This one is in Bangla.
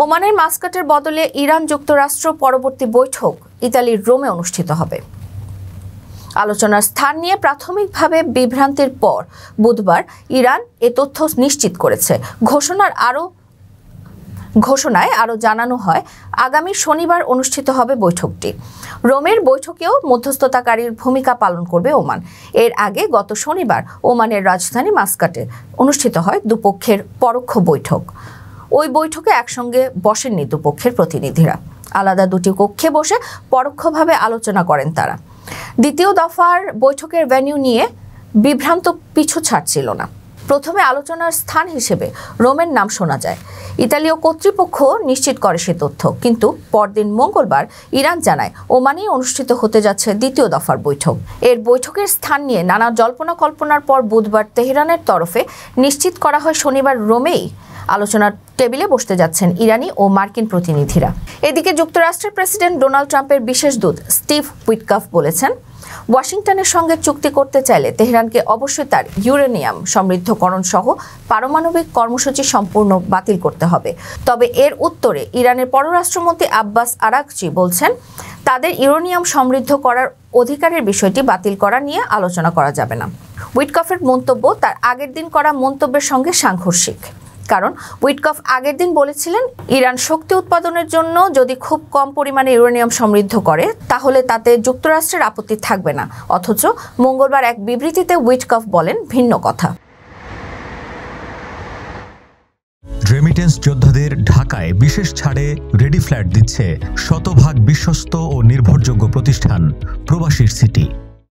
ওমানের মাস্কাটের বদলে ইরান যুক্তরাষ্ট্র পরবর্তী বৈঠক ইতালির রোমে অনুষ্ঠিত হবে। আলোচনার স্থান নিয়ে প্রাথমিকভাবে বিভ্রান্তির পর বুধবার ইরান এ তথ্য নিশ্চিত করেছে। ঘোষণায় আরও জানানো হয়, আগামী শনিবার অনুষ্ঠিত হবে বৈঠকটি। রোমের বৈঠকেও মধ্যস্থতাকারীর ভূমিকা পালন করবে ওমান। এর আগে গত শনিবার ওমানের রাজধানী মাস্কাটে অনুষ্ঠিত হয় দুপক্ষের পরোক্ষ বৈঠক। ওই বৈঠকে একসঙ্গে বসেননি দুপক্ষের প্রতিনিধিরা। আলাদা দুটি কক্ষে বসে পরোক্ষভাবে আলোচনা করেন তারা। দ্বিতীয় দফার বৈঠকের ভেন্যু নিয়ে বিভ্রান্ত পিছু ছাড়ছিল না। প্রথমে আলোচনার স্থান হিসেবে রোমের নাম শোনা যায়। ইতালীয় কর্তৃপক্ষ নিশ্চিত করে সে তথ্য, কিন্তু পরদিন মঙ্গলবার ইরান জানায় ওমানেই অনুষ্ঠিত হতে যাচ্ছে দ্বিতীয় দফার বৈঠক। এর বৈঠকের স্থান নিয়ে নানা জল্পনা কল্পনার পর বুধবার তেহরানের তরফে নিশ্চিত করা হয় শনিবার রোমেই আলোচনার টেবিলে বসতে যাচ্ছেন ইরানি ও মার্কিন প্রতিনিধিরা। এদিকে যুক্তরাষ্ট্রের প্রেসিডেন্ট ডোনাল্ড ট্রাম্পের বিশেষ দূত স্টিভ উইটকফ বলেছেন, ওয়াশিংটনের সঙ্গে চুক্তি করতে চাইলে তেহরানকে অবশ্যই তার ইউরেনিয়াম সমৃদ্ধকরণ সহ পারমাণবিক কর্মসূচি সম্পূর্ণ বাতিল করতে হবে। তবে এর উত্তরে ইরানের পররাষ্ট্রমন্ত্রী আব্বাস আরাগচি বলছেন, তাদের ইউরেনিয়াম সমৃদ্ধ করার অধিকারের বিষয়টি বাতিল করা নিয়ে আলোচনা করা যাবে না। উইটকফের মন্তব্য তার আগের দিন করা মন্তব্যের সঙ্গে সাংঘর্ষিক। কারণ উইটকফ আগের দিন বলেছিলেন, ইরান শক্তি উৎপাদনের জন্য যদি খুব কম পরিমাণে ইউরেনিয়াম সমৃদ্ধ করে তাহলে তাতে যুক্তরাষ্ট্রের আপত্তি থাকবে না। অথচ মঙ্গলবার এক বিবৃতিতে উইটকফ বলেন ভিন্ন কথা। রেমিটেন্স যোদ্ধাদের ঢাকায় বিশেষ ছাড়ে রেডি ফ্ল্যাট দিচ্ছে শতভাগ বিশ্বস্ত ও নির্ভরযোগ্য প্রতিষ্ঠান প্রবাসীর সিটি।